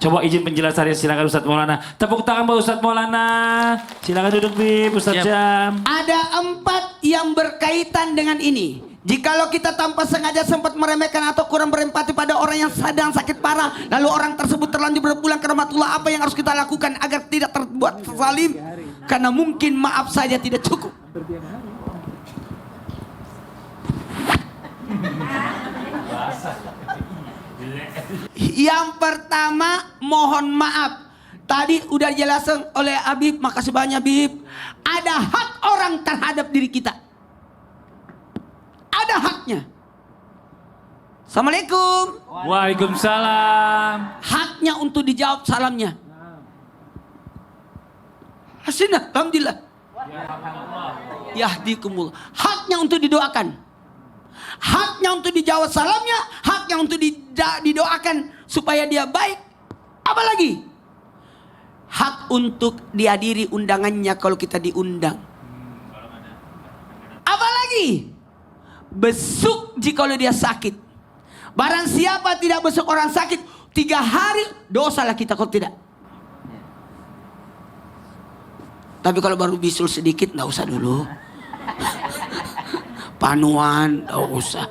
Coba izin penjelasannya, silakan Ustadz Maulana. Tepuk tangan buat Ustadz Maulana. Silakan duduk Bib, Ustadz Jam. Ada 4 yang berkaitan dengan ini. Jikalau kita tanpa sengaja sempat meremehkan atau kurang berempati pada orang yang sedang sakit parah, lalu orang tersebut terlanjur berpulang ke rahmatullah, apa yang harus kita lakukan agar tidak terbuat zalim? Karena mungkin maaf saja tidak cukup. Yang pertama, mohon maaf. Tadi udah dijelasin oleh Habib, makasih banyak Habib. Ada hak orang terhadap diri kita. Ada haknya. Assalamualaikum. Waalaikumsalam. Haknya untuk dijawab salamnya. Hasilnya, alhamdulillah. Yahdikumullah. Haknya untuk didoakan. Haknya untuk dijawab salamnya. Haknya untuk didoakan supaya dia baik. Apa lagi? Hak untuk dihadiri undangannya kalau kita diundang. Apa lagi? Besuk jikalau dia sakit. Barang siapa tidak besuk orang sakit 3 hari, dosalah kita kalau tidak. Tapi kalau baru bisul sedikit, nggak usah dulu. Panuan, nggak usah.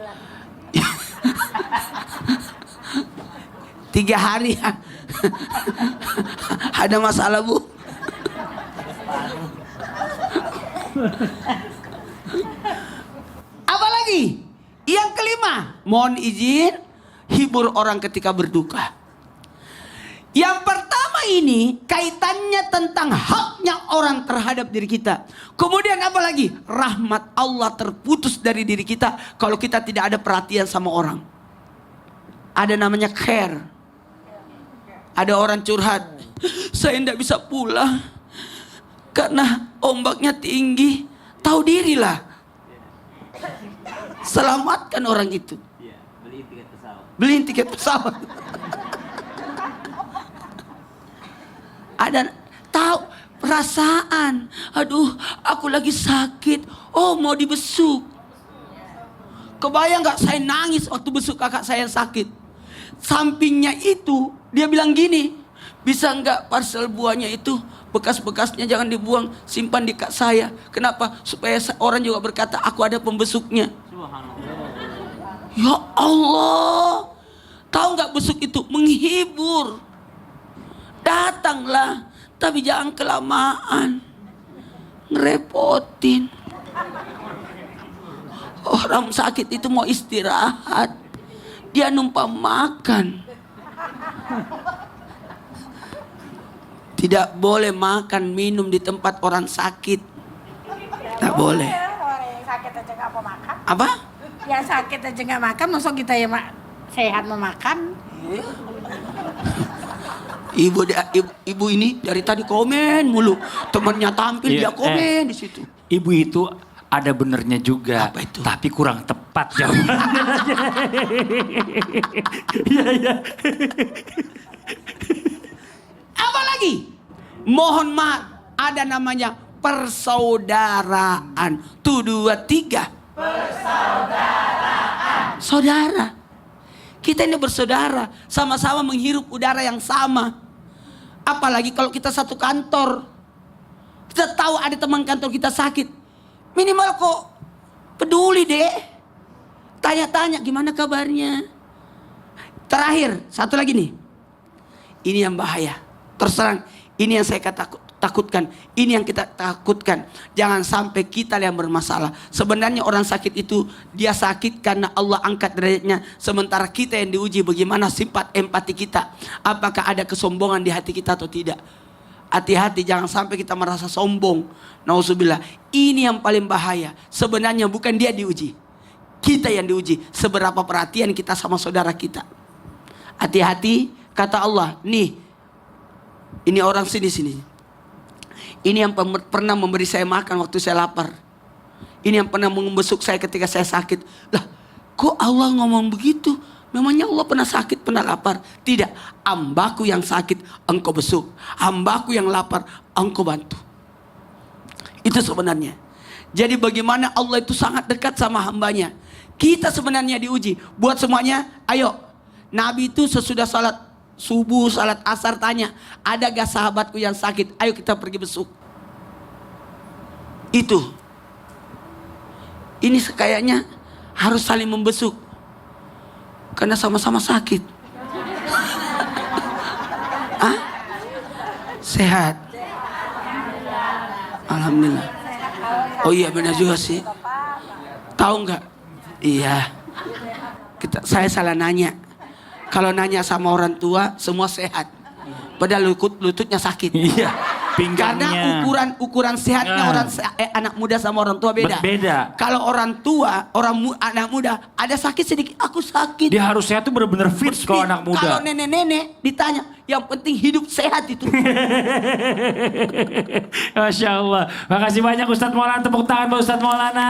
3 hari ada masalah bu. Apalagi yang kelima, mohon izin hibur orang ketika berduka. Yang pertama ini kaitannya tentang haknya orang terhadap diri kita. Kemudian apa lagi? Rahmat Allah terputus dari diri kita kalau kita tidak ada perhatian sama orang. Ada namanya care. Ada orang curhat, saya tidak bisa pulang karena ombaknya tinggi. Tahu dirilah. Selamatkan orang itu. Beliin tiket pesawat. Ada tahu perasaan. Aduh, aku lagi sakit. Oh, mau dibesuk. Kebayang nggak saya nangis waktu besuk kakak saya yang sakit. Sampingnya itu dia bilang gini, bisa nggak parcel buahnya itu bekas-bekasnya jangan dibuang, simpan di kak saya. Kenapa? Supaya orang juga berkata aku ada pembesuknya. Ya Allah, tahu nggak besuk itu menghibur. Datanglah, tapi jangan kelamaan, ngerepotin. Orang sakit itu mau istirahat. Dia numpang makan. Tidak boleh makan minum di tempat orang sakit. Tak boleh. Orang yang sakit aja nggak mau makan. Apa? Yang sakit aja nggak makan, masuk kita yang sehat mau makan. Ibu ini dari tadi komen mulu. Temannya tampil dia komen di situ. Ibu itu ada benernya juga. Apa itu? Tapi kurang tepat jawabannya. Iya, iya. Apa lagi? Mohon maaf, ada namanya persaudaraan. 1, 2, 3. Persaudaraan. Saudara. Kita ini bersaudara, sama-sama menghirup udara yang sama. Apalagi kalau kita satu kantor. Kita tahu ada teman kantor kita sakit. Minimal kok peduli deh. Tanya-tanya gimana kabarnya. Terakhir, satu lagi nih. Ini yang bahaya. Terus terang, ini yang saya takutkan. Ini yang kita takutkan. Jangan sampai kita yang bermasalah. Sebenarnya orang sakit itu, dia sakit karena Allah angkat derajatnya. Sementara kita yang diuji bagaimana sifat empati kita. Apakah ada kesombongan di hati kita atau tidak. Hati-hati jangan sampai kita merasa sombong. Nauzubillah. Ini yang paling bahaya. Sebenarnya bukan dia diuji. Kita yang diuji. Seberapa perhatian kita sama saudara kita. Hati-hati, kata Allah. Nih, ini orang sini. Ini yang pernah memberi saya makan waktu saya lapar. Ini yang pernah membesuk saya ketika saya sakit. Lah, kok Allah ngomong begitu? Memangnya Allah pernah sakit, pernah lapar? Tidak. Hambaku yang sakit, engkau besuk. Hambaku yang lapar, engkau bantu. Itu sebenarnya. Jadi bagaimana Allah itu sangat dekat sama hambanya. Kita sebenarnya diuji. Buat semuanya, ayo. Nabi itu sesudah salat subuh, salat asar tanya, ada gak sahabatku yang sakit? Ayo kita pergi besuk. Itu. Ini kayaknya harus saling membesuk. Karena sama-sama sakit. Hah? Sehat. Alhamdulillah. Oh iya benar juga sih. Tahu nggak? Iya. Saya salah nanya. Kalau nanya sama orang tua, semua sehat. Padahal lututnya sakit. Iya. Karena Pinggangnya. ukuran sehatnya anak muda sama orang tua beda. Beda. Kalau orang tua, anak muda ada sakit sedikit, aku sakit. Dia harus sehat tuh benar-benar fit kalau anak muda. Kalau nenek-nenek ditanya, yang penting hidup sehat itu. Masya Allah. Makasih banyak Ustadz Maulana. Tepuk tangan buat Ustadz Maulana.